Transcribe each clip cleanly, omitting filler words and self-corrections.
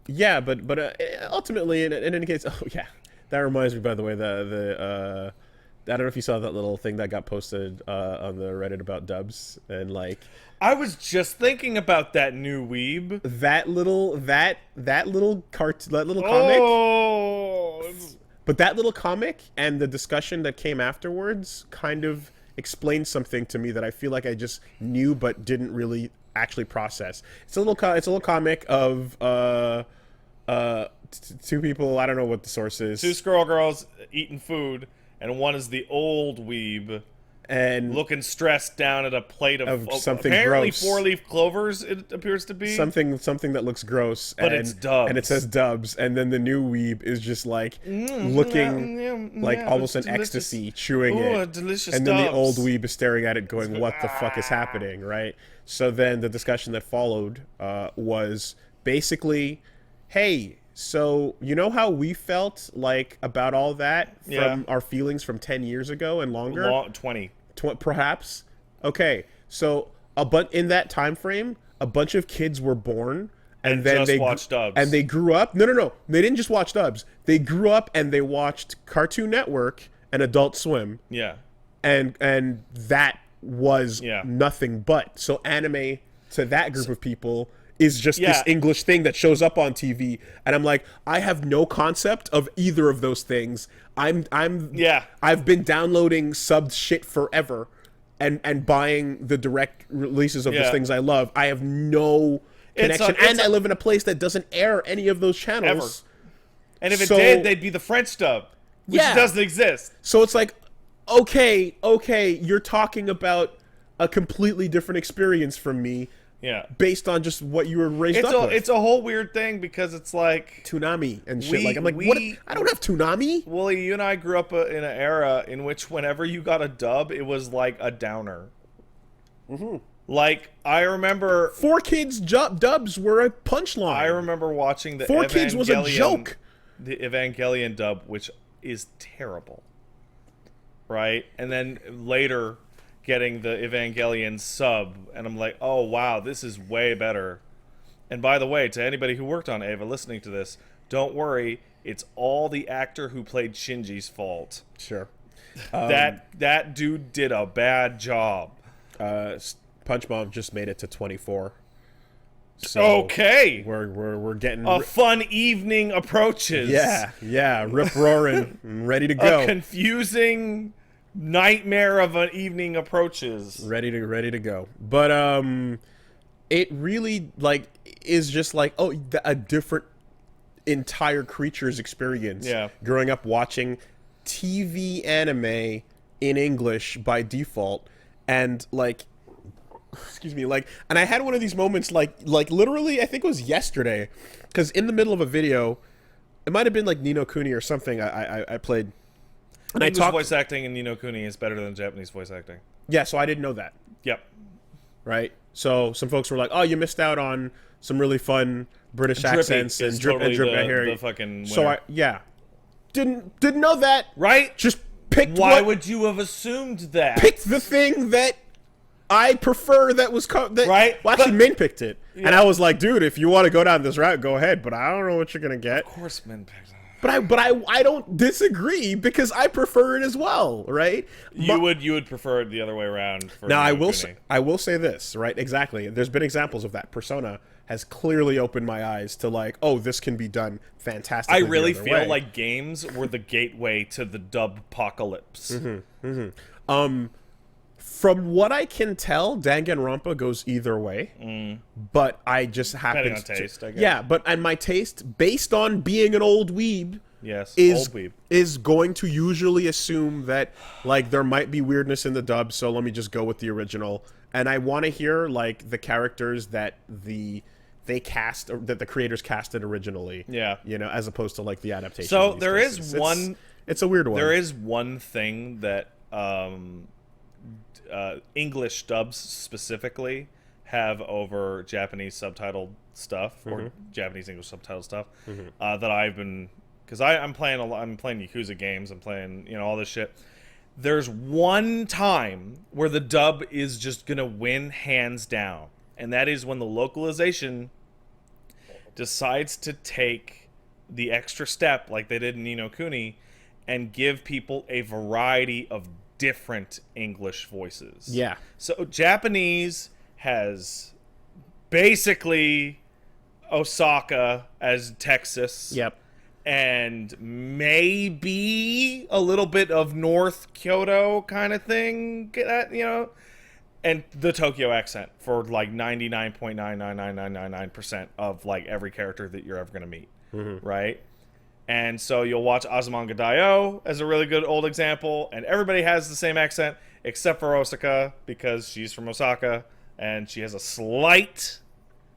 Yeah, but ultimately, in any case, oh yeah, that reminds me. By the way, the I don't know if you saw that little thing that got posted on the Reddit about dubs and like I was just thinking about that new Weeb. that little comic. Oh, But that little comic and the discussion that came afterwards kind of explained something to me that I feel like I just knew but didn't really actually process. It's a little comic of two people. I don't know what the source two is, squirrel girls eating food, and one is the old Weeb and looking stressed down at a plate of of something apparently gross, four-leaf clovers. It appears to be, something that looks gross, but it's and it says Dubs. dubs, and then the new weeb is just like looking like Yeah, almost it's an delicious. ecstasy, chewing Ooh, it, a delicious and then the old Dubs. weeb is staring at it, going, "What the fuck is Ah. happening?" Right? So then the discussion that followed was basically, "Hey, so you know how we felt like about all that Yeah, from our feelings from 10 years ago and longer, 20. perhaps? Okay, so but in that time frame, a bunch of kids were born, and And then just watch and Dubs. they grew up. No, no, no, they didn't just watch Dubs. They grew up and they watched Cartoon Network and Adult Swim, Yeah, and that was yeah, nothing but so anime to that group of people is just this yeah. English thing that shows up on TV, and I'm like, I have no concept of either of those things. Yeah, I've been downloading subbed shit forever, and buying the direct releases of those yeah. things I love. I have no connection, It's and I a, live in a place that doesn't air any of those ever. channels. And if it did, So they'd be the French dub, which yeah, doesn't exist. so it's like, okay, you're talking about a completely different experience from me Yeah. based on just what you were raised up with. It's a whole weird thing because it's like Toonami and shit. Like, I'm like, what? we I don't have Toonami. Wooly, you and I grew up in an era in which whenever you got a dub, it was like a downer. Like I remember, Four Kids dubs were a punchline. I remember watching the Four Kids was a Evangelion, joke. the Evangelion dub, which is terrible, right? And then later getting the Evangelion sub, and I'm like, oh wow, this is way better. And by the way, to anybody who worked on Eva listening to this, don't worry, it's all the actor who played Shinji's fault. Sure. That dude did a bad job. Uh, Punch Mom just made it to 24. So Okay, we're getting a fun evening approaches. yeah, rip roaring, ready to A go. confusing nightmare of an evening approaches. Ready to go. But it really like is just like, oh, a different entire creature's experience. Yeah. Growing up watching TV anime in English by default, and like, excuse me, like, and I had one of these moments like literally, I think it was yesterday, because in the middle of a video, it might have been like Nino Kuni or something. I played, and I English talked. voice acting in Ni no Kuni is better than Japanese voice acting. Yeah, so I didn't know that. Yep. Right? So some folks were like, "Oh, you missed out on some really fun British Drippy accents and is drip totally and drip." the fucking So winner. didn't know that. Right? Just picked Why what would you have assumed that? picked the thing that I prefer that was that. Right? Well, actually, But- Min picked it, and Yeah. I was like, "Dude, if you want to go down this route, go ahead." But I don't know what you're gonna get. Of course, men picked it. But I don't disagree because I prefer it as well. Right? You would prefer it the other way around. For Now Ni I no will Kuni. I will say this, right? Exactly. There's been examples of that. Persona has clearly opened my eyes to like, oh, this can be done fantastically. I really the other feel way. like games were the gateway to the dub apocalypse. From what I can tell, Danganronpa goes either way. But I just happen on taste, I guess. yeah. But and my taste, based on being an old weeb, Yes, is old weeb. is going to usually assume that like there might be weirdness in the dub, so let me just go with the original. And I want to hear like the characters that they cast, or that the creators casted originally. Yeah. you know, as opposed to like the adaptation. So in these there is cases. one. It's a weird one. There is one thing that English dubs specifically have over Japanese subtitled stuff or Japanese English subtitled stuff that I've been, because I'm playing a lot. I'm playing Yakuza games. I'm playing all this shit. There's one time where the dub is just gonna win hands down, and that is when the localization decides to take the extra step, like they did in Ni no Kuni, and give people a variety of different English voices. Yeah. So Japanese has basically Osaka as Texas. Yep. And maybe a little bit of North Kyoto kind of thing, and the Tokyo accent for like 99.99999% of like every character that you're ever going to meet, right? And so you'll watch Azumanga Daioh as a really good old example, and everybody has the same accent except for Osaka because she's from Osaka and she has a slight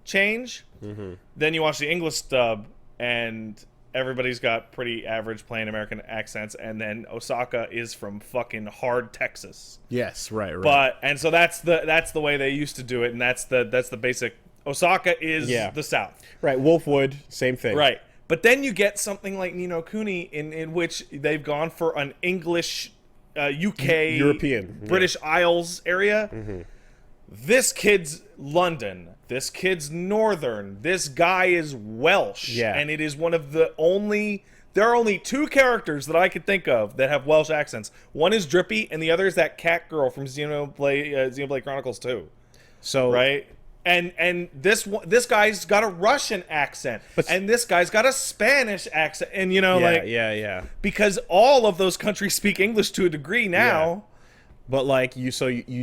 change. Then you watch the English dub and everybody's got pretty average plain American accents, and then Osaka is from fucking hard Texas. Yes, right. And so that's the way they used to do it, and that's the basic. Osaka is the South. Right, Wolfwood, same thing. Right. But then you get something like Ni no Kuni in which they've gone for an English, UK, European, British Isles area. This kid's London. This kid's Northern. This guy is Welsh. Yeah. And it is one of the only... There are only two characters that I could think of that have Welsh accents. One is Drippy, and the other is that cat girl from Xenoblade Chronicles 2. So... Right? And this guy's got a Russian accent, and this guy's got a Spanish accent, and because all of those countries speak English to a degree now. Yeah. But like you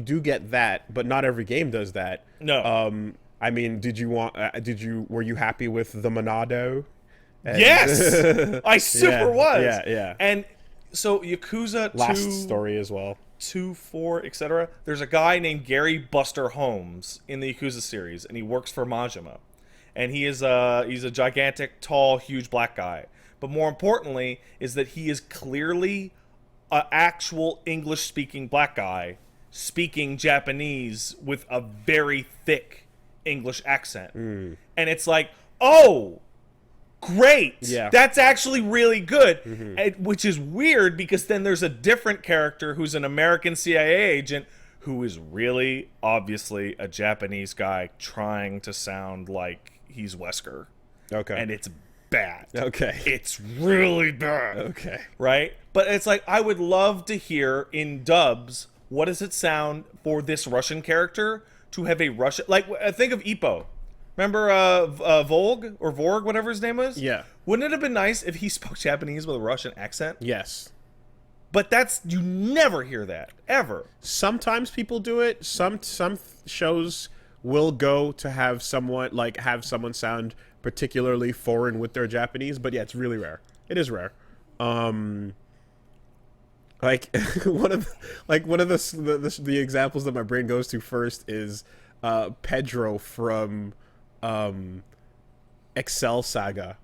do get that, but not every game does that. No. I mean, were you happy with the Monado? Yes, I super was. Yeah. And so Yakuza 2, last story as well. 2, 4, etc. There's a guy named Gary Buster Holmes in the Yakuza series, and he works for Majima. And he's a gigantic, tall, huge black guy. But more importantly is that he is clearly an actual English-speaking black guy speaking Japanese with a very thick English accent. And it's like, oh, great. Yeah. That's actually really good. Which is weird because then there's a different character who's an American CIA agent who is really obviously a Japanese guy trying to sound like he's Wesker. Okay. And it's bad. Okay. It's really bad. Okay. Right? But it's like, I would love to hear in dubs, what does it sound for this Russian character to have a Russian... Like, think of Ippo. Remember Volg or Vorg, whatever his name was? Yeah. Wouldn't it have been nice if he spoke Japanese with a Russian accent? Yes. But you never hear that, ever. Sometimes people do it. Some shows will go to have someone sound particularly foreign with their Japanese, but yeah, it's really rare. It is rare. Like one of the examples that my brain goes to first is Pedro from Excel Saga,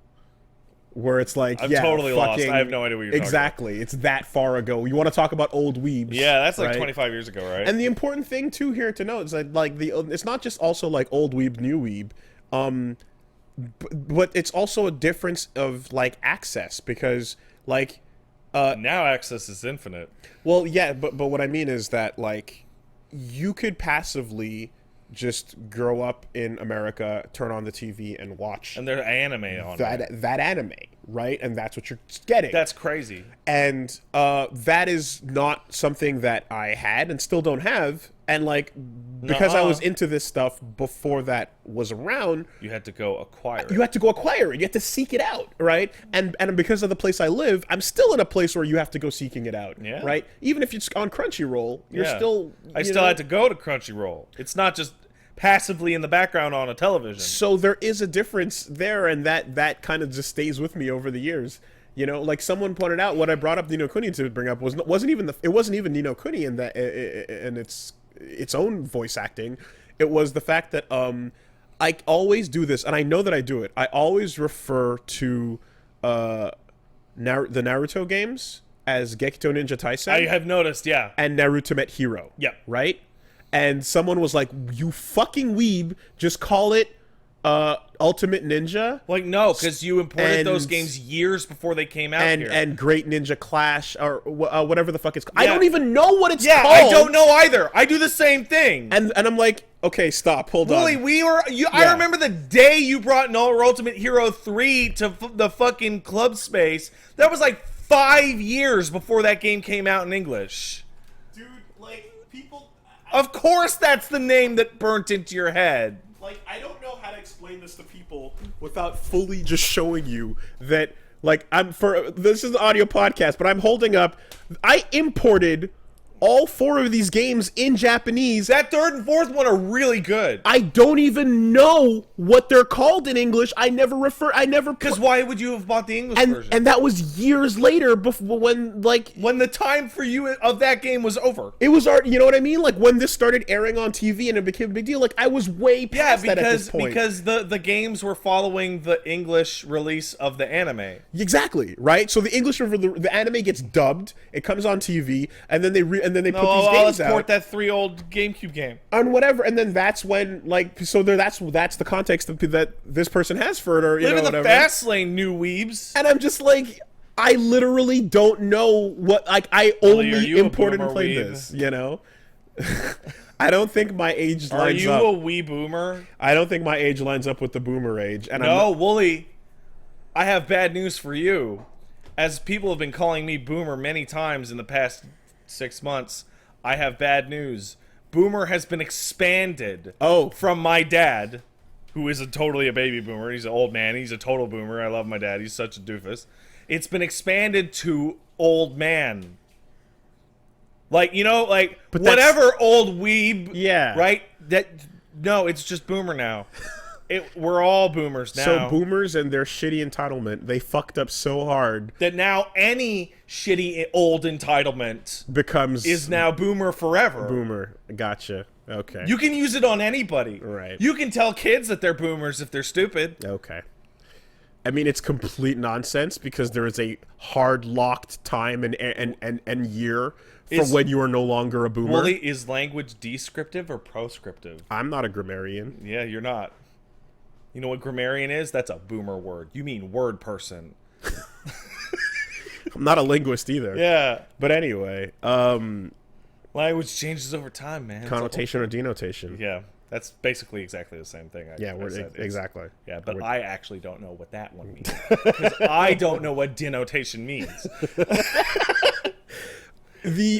where it's like, I'm totally lost. I have no idea what you're exactly. talking It's that far ago. You want to talk about old weebs? Yeah, that's like right? 25 years ago, right? And the important thing too here to note is that it's not just also like old weeb, new weeb, but it's also a difference of like access because like now access is infinite. Well, yeah, but what I mean is that like you could passively just grow up in America, turn on the TV, and watch. And there's anime on that anime, right? And that's what you're getting. That's crazy. And that is not something that I had and still don't have. And like because I was into this stuff before that was around, you had to go acquire it. You had to go acquire it. You had to seek it out, right? And because of the place I live, I'm still in a place where you have to go seeking it out, right? Even if it's on Crunchyroll, you're still. I still had to go to Crunchyroll. It's not just passively in the background on a television. So there is a difference there, and that kind of just stays with me over the years. You know, like someone pointed out, what I brought up Ni no Kuni to bring up wasn't even Ni no Kuni in that and its own voice acting. It was the fact that I always do this, and I know that I do it. I always refer to the Naruto games as Gekito Ninja Taisen. I have noticed, yeah. And Naruto Met Hero. Yeah. Right? And someone was like, you fucking weeb, just call it Ultimate Ninja. Like, no, because you imported those And- games years before they came out and here. and Great Ninja Clash or whatever the fuck it's called. Yeah. I don't even know what it's yeah, called. I don't know either. I do the same thing. And I'm like, okay, stop, hold Woolie, on. I Yeah. remember the day you brought No Ultimate Hero 3 to the fucking club space. That was like 5 years before that game came out in English. Dude, like people. Of course, that's the name that burnt into your head. Like, I don't know how to explain this to people without fully just showing you that, like, this is an audio podcast, but I'm holding up, I imported all 4 of these games in Japanese. That third and fourth one are really good. I don't even know what they're called in English. I never Because why would you have bought the English version? and that was years later before when when the time for you of that game was over. it was already, you know what I mean? Like when this started airing on TV and it became a big deal, like I was way past that at this point. Because the games were following the English release of the anime. Exactly, right? So the English the anime gets dubbed, it comes on TV, and then they put these let's games out port that 3 old GameCube game. on whatever, and then that's when that's the context that this person has for it, or Live in the whatever. fast lane, new weebs. And I'm just like, I literally don't know what, like, I are only you a imported and boomer played weeb? this, you know? I don't think my age Are lines you up. a wee boomer? I don't think my age lines up with the boomer age. And No, Woolie. I have bad news for you. As people have been calling me boomer many times in the past 6 months, I have bad news. Boomer has been expanded from my dad, who is totally a baby boomer. He's an old man. He's a total boomer. I love my dad. He's such a doofus. It's been expanded to old man. Like, But whatever old weeb, Yeah. right? No, it's just boomer now. We're all boomers now. So boomers and their shitty entitlement, they fucked up so hard that now any shitty old entitlement becomes is now boomer forever. boomer. Gotcha. Okay. You can use it on anybody. Right. You can tell kids that they're boomers if they're stupid. Okay. I mean, it's complete nonsense because there is a hard locked time and year for when you are no longer a boomer. Woolie, is language descriptive or proscriptive? I'm not a grammarian. Yeah, you're not. You know what grammarian is? That's a boomer word. You mean word person. I'm not a linguist either. Yeah. But anyway, Language changes over time, man. connotation or denotation. Yeah. That's basically exactly the same thing. Exactly. Yeah, but I actually don't know what that one means. Because I don't know what denotation means.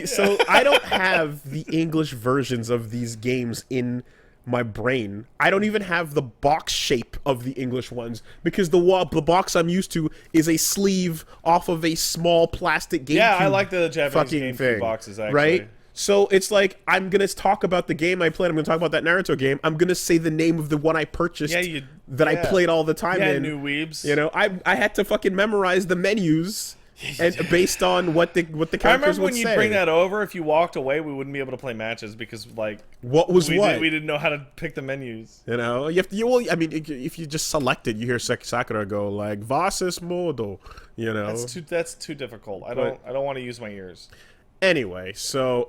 So I don't have the English versions of these games in my brain. I don't even have the box shape of the English ones because the box I'm used to is a sleeve off of a small plastic GameCube. Yeah, I like the Japanese fucking GameCube thing, boxes, actually. right? So it's like, I'm going to talk about the game I played. I'm going to talk about that Naruto game. I'm going to say the name of the one I purchased I played all the time in. new weebs. You know, I had to fucking memorize the menus and based on what the characters I remember when would you say. bring that over, if you walked away, we wouldn't be able to play matches because, like... What was we what? we didn't know how to pick the menus. You know, I mean, if you just select it, you hear Sakura go like "Versus modo," you know. That's too difficult. I don't want to use my ears. Anyway, so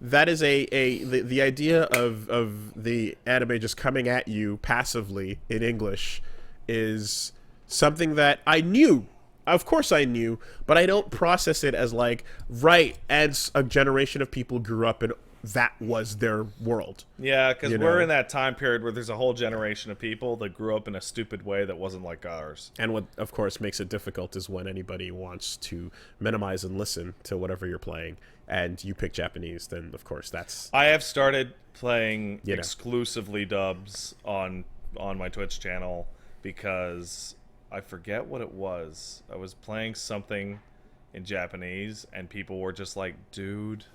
that is the idea of the anime just coming at you passively in English is something that I knew. Of course I knew, but I don't process it as like, right, as a generation of people grew up and that was their world. Yeah, because You we're know? in that time period where there's a whole generation of people that grew up in a stupid way that wasn't like ours. And what, of course, makes it difficult is when anybody wants to minimize and listen to whatever you're playing, and you pick Japanese, then, of course, that's... I have started playing You know. exclusively dubs on my Twitch channel because I forget what it was. I was playing something in Japanese, and people were just like, dude...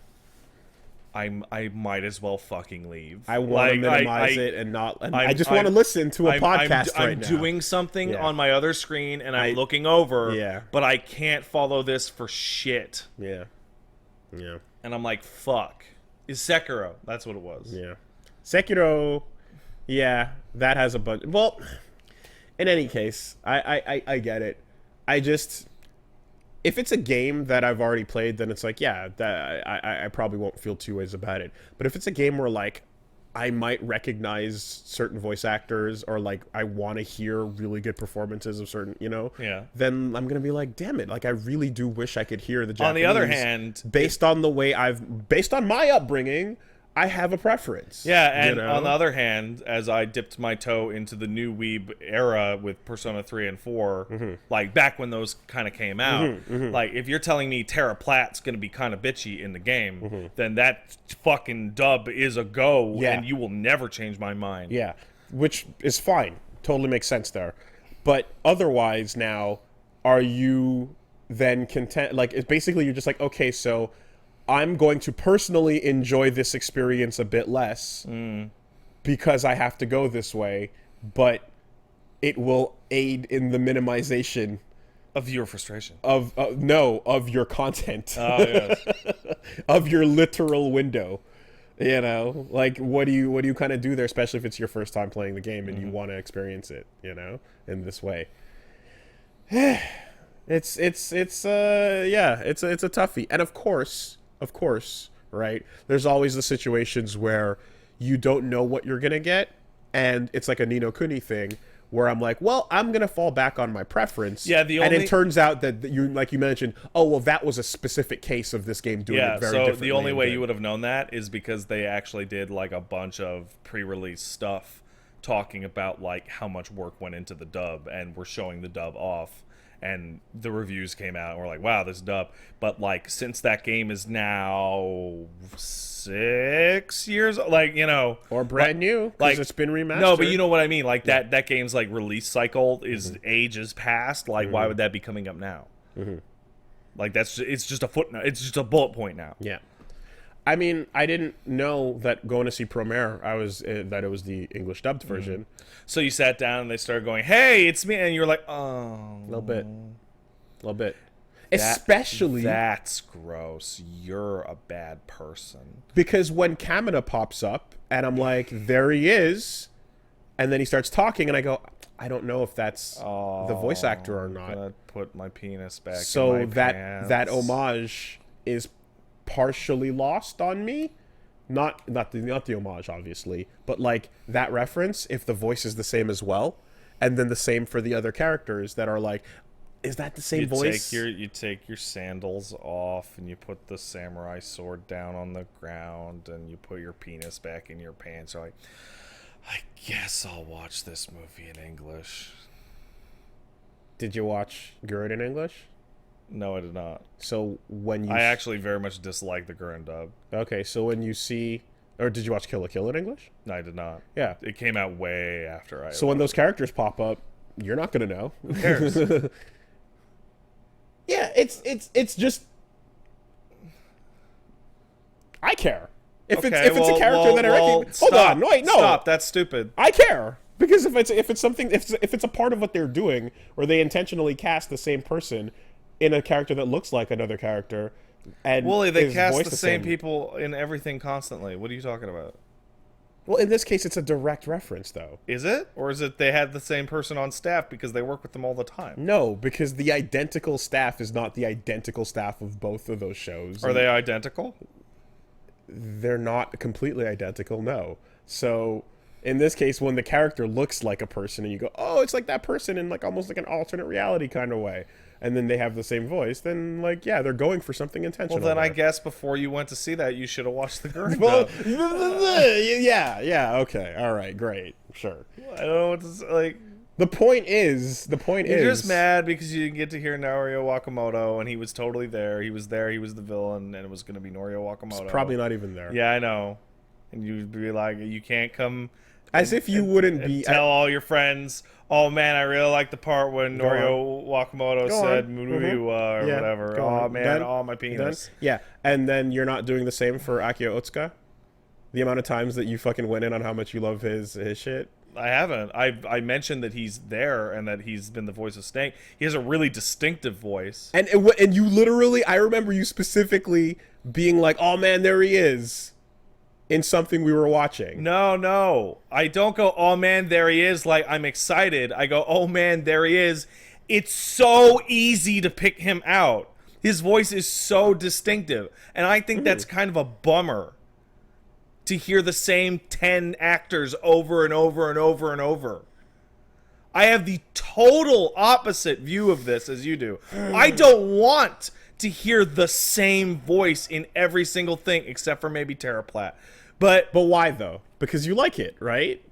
I might as well fucking leave. I want to minimize it and not... And I just want to listen to a podcast right now. I'm doing something Yeah. on my other screen, and I'm looking over, Yeah. but I can't follow this for shit. Yeah. Yeah. And I'm like, fuck. Is Sekiro. That's what it was. Yeah. Sekiro, yeah, that has a bunch... Well, in any case, I get it. I just... If it's a game that I've already played, then it's like, yeah, that I probably won't feel two ways about it. But if it's a game where, like, I might recognize certain voice actors, or like I want to hear really good performances of certain, Yeah. then I'm gonna be like, damn it, like I really do wish I could hear the Japanese. On the other hand, based on my upbringing, I have a preference. yeah, and on the other hand, as I dipped my toe into the new Weeb era with Persona 3 and 4, like back when those kind of came out, like if you're telling me Terra Platt's going to be kind of bitchy in the game, then that fucking dub is a go, and you will never change my mind. Yeah, which is fine. Totally makes sense there. But otherwise now, are you then content? Like, it's basically you're just like, okay, so I'm going to personally enjoy this experience a bit less because I have to go this way, but it will aid in the minimization Of your frustration. of your content. Oh, yes. Of your literal window. Like what do you kind of do there, especially if it's your first time playing the game and you want to experience it, in this way. It's a toughie. And of course, right? There's always the situations where you don't know what you're gonna get, and it's like a Ni no Kuni thing where I'm like, well, I'm gonna fall back on my preference. Yeah, and it turns out that you, like you mentioned, oh well, that was a specific case of this game doing it very differently. So the only way you would have known that is because they actually did like a bunch of pre-release stuff talking about like how much work went into the dub, and we're showing the dub off. And the reviews came out and we're like, wow, this dub. But like, since that game is now 6 years, like, or brand new, like it's been remastered. No, but you know what I mean. Like that game's like release cycle is ages past. Like, why would that be coming up now? Like it's just a footnote. It's just a bullet point now. Yeah. I mean, I didn't know that going to see Promare, that it was the English dubbed version. So you sat down and they started going, "Hey, it's me," and you were like, "Oh, a little bit." Especially that's gross. You're a bad person. Because when Kamina pops up and I'm like, there he is, and then he starts talking, and I go, I don't know if that's the voice actor or not. I'm gonna put my penis back. So in my pants. that homage is partially lost on me. Not the homage, obviously, but like that reference, if the voice is the same as well, and then the same for the other characters that are like, is that the same voice? You take your sandals off and you put the samurai sword down on the ground and you put your penis back in your pants. You're like, I guess I'll watch this movie in English. Did you watch Gurren in English? No, I did not. So when you... I actually very much dislike the Gurren dub. Okay, so when you see... Or did you watch Kill la Kill in English? No, I did not. Yeah. It came out way after I... So when those characters pop up, you're not going to know. Who cares? Yeah, it's just... I care. If it's a character that I recognize... Hold on, wait, no. Stop, that's stupid. I care. Because if it's something... If it's a part of what they're doing, or they intentionally cast the same person in a character that looks like another character, and Woolie, they cast the same people in everything constantly. What are you talking about? Well, in this case, it's a direct reference, though. Is it? Or is it they had the same person on staff because they work with them all the time? No, because the identical staff is not the identical staff of both of those shows. Are they identical? They're not completely identical, no. So, in this case, when the character looks like a person and you go, oh, it's like that person in like almost like an alternate reality kind of way, and then they have the same voice, then like, yeah, they're going for something intentional. Well, then there. I guess before you went to see that, you should have watched the Gurren Well, dub. yeah, okay, all right, great, sure. I don't know what to say, like... The point is... You're just mad because you didn't get to hear Norio Wakamoto, and he was totally there. He was there, he was the villain, and it was going to be Norio Wakamoto. It's probably not even there. Yeah, I know. And you'd be like, you can't come... As if you wouldn't be... Tell all your friends, oh man, I really like the part when Norio Wakamoto said Muruiwa or whatever. Oh man, my penis. Yeah, and then you're not doing the same for Akio Otsuka? The amount of times that you fucking went in on how much you love his shit? I haven't. I mentioned that he's there and that he's been the voice of Snake. He has a really distinctive voice. And you literally, I remember you specifically being like, oh man, there he is. In something we were watching. No. I don't go, oh man, there he is, like I'm excited. I go, oh man, there he is. It's so easy to pick him out. His voice is so distinctive. And I think that's kind of a bummer. to hear the same 10 actors over and over and over and over. I have the total opposite view of this as you do. I don't want to hear the same voice in every single thing except for maybe Tara Platt. But why though? Because you like it, right?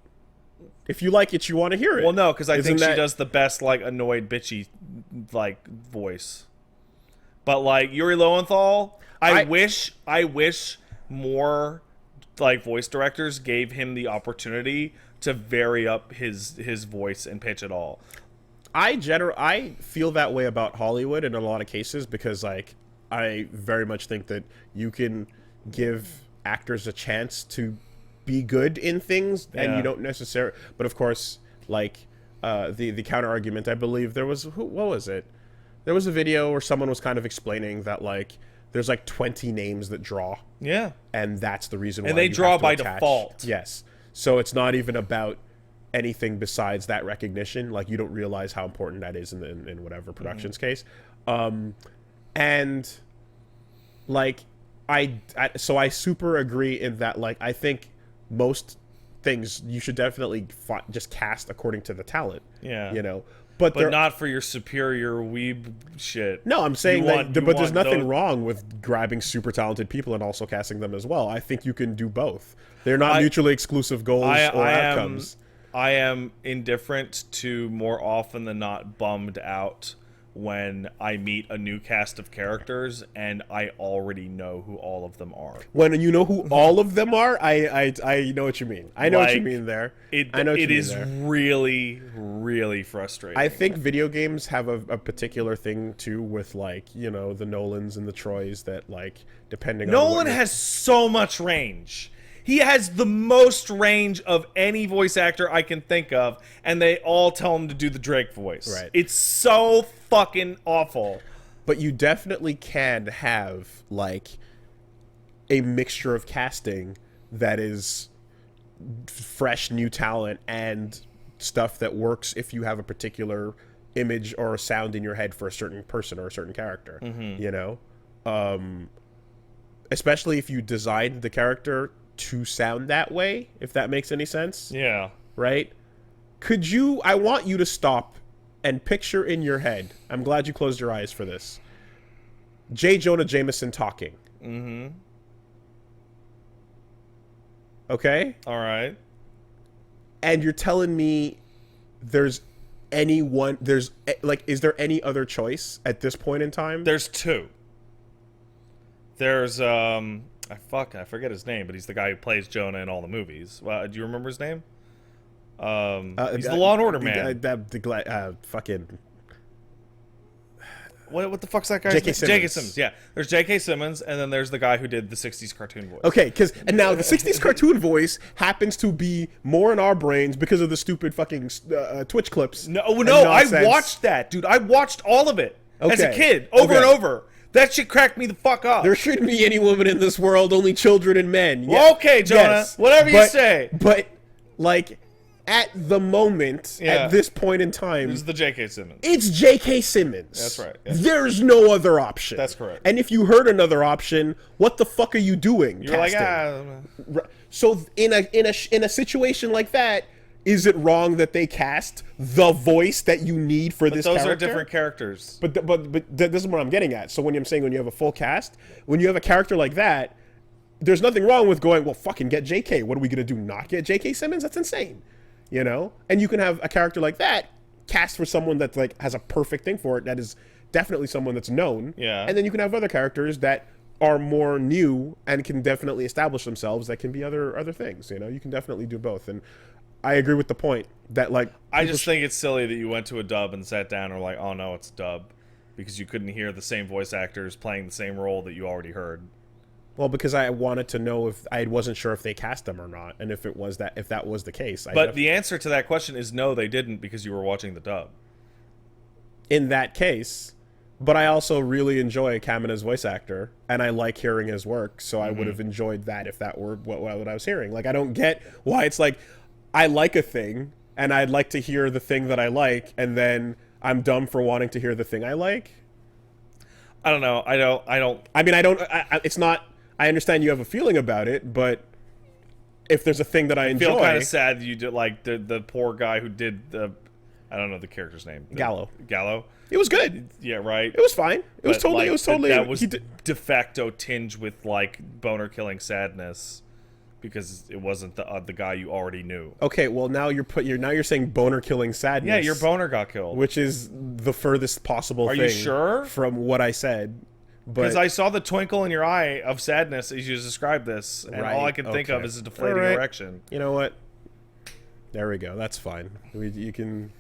If you like it, you want to hear it. Well, no, because I think she does the best, like, annoyed, bitchy, like, voice. But, like, Yuri Lowenthal, I wish more, like, voice directors gave him the opportunity to vary up his voice and pitch at all. I feel that way about Hollywood in a lot of cases because, like, I very much think that you can give actors a chance to be good in things, and you don't necessarily. But of course, like, the counter argument, I believe there was what was it? There was a video where someone was kind of explaining that, like, there's like 20 names that draw. Yeah, and that's the reason why. And they draw by default. Yes, so it's not even about anything besides that recognition. Like, you don't realize how important that is in whatever production's case. And like so I super agree in that, like, I think most things you should definitely just cast according to the talent. Yeah, you know, but not for your superior weeb shit. No, I'm saying but there's nothing wrong with grabbing super talented people and also casting them as well. I think you can do both. They're not mutually exclusive goals or outcomes. I am indifferent to more often than not bummed out when I meet a new cast of characters and I already know who all of them are. When you know who all of them are, I know what you mean. I know what you mean there. It is really, really frustrating. I think video games have a particular thing too with, like, you know, the Nolans and the Troys that, like, depending on Nolan has so much range. He has the most range of any voice actor I can think of, and they all tell him to do the Drake voice. Right. It's so fucking awful. But you definitely can have, like, a mixture of casting that is fresh, new talent and stuff that works if you have a particular image or a sound in your head for a certain person or a certain character. You know? Especially if you designed the character to sound that way, if that makes any sense. Yeah. Right? I want you to stop and picture in your head, I'm glad you closed your eyes for this, J. Jonah Jameson talking. Okay? All right. And you're telling me is there any other choice at this point in time? There's two. There's I forget his name, but he's the guy who plays Jonah in all the movies. Do you remember his name? He's the Law and Order man. Fucking. What the fuck's that guy's J.K. name? Simmons. J.K. Simmons. Yeah, there's J.K. Simmons, and then there's the guy who did the '60s cartoon voice. Okay, and now the '60s cartoon voice happens to be more in our brains because of the stupid fucking Twitch clips. No, I watched that, dude. I watched all of it as a kid, over and over. That shit cracked me the fuck up. There shouldn't be any woman in this world, only children and men. Well, okay, Jonah. Yes, whatever you say. But, like, at the moment, at this point in time, this is the J.K. Simmons. It's J.K. Simmons. That's right. There's no other option. That's correct. And if you heard another option, what the fuck are you doing? You're casting? So in a situation like that, is it wrong that they cast the voice that you need for this character? Those are different characters. But this is what I'm getting at. So when I'm saying when you have a full cast, when you have a character like that, there's nothing wrong with going, well, fucking get JK. What are we going to do, not get J.K. Simmons? That's insane. You know? And you can have a character like that cast for someone that, like, has a perfect thing for it, that is definitely someone that's known. Yeah. And then you can have other characters that are more new and can definitely establish themselves that can be other things. You know? You can definitely do both. And I agree with the point that, like, I just think it's silly that you went to a dub and sat down and were like, oh no, it's a dub, because you couldn't hear the same voice actors playing the same role that you already heard. Well, because I wanted to know if I wasn't sure if they cast them or not, and if that was the case. But the answer to that question is no, they didn't, because you were watching the dub. In that case, but I also really enjoy Kamina's voice actor, and I like hearing his work, so I would have enjoyed that if that were what I was hearing. Like, I don't get why it's like, I like a thing, and I'd like to hear the thing that I like, and then I'm dumb for wanting to hear the thing I like. I don't know. I don't. I mean, it's not. I understand you have a feeling about it, but if there's a thing that I enjoy. Feel kind of sad that you did like the poor guy who did the, I don't know the character's name. Gallo. Gallo. It was good. Yeah, right. It was fine. It was totally. Like, it was totally. that was he did, de facto tinged with like boner killing sadness because it wasn't the guy you already knew. okay, well now you're saying boner killing sadness. Yeah, your boner got killed. which is the furthest possible Are thing. you sure? From what I said. Because But I saw the twinkle in your eye of sadness as you described this, and Right, all I can think of okay. is a deflating All right. erection. you know what? There we go. That's fine. You can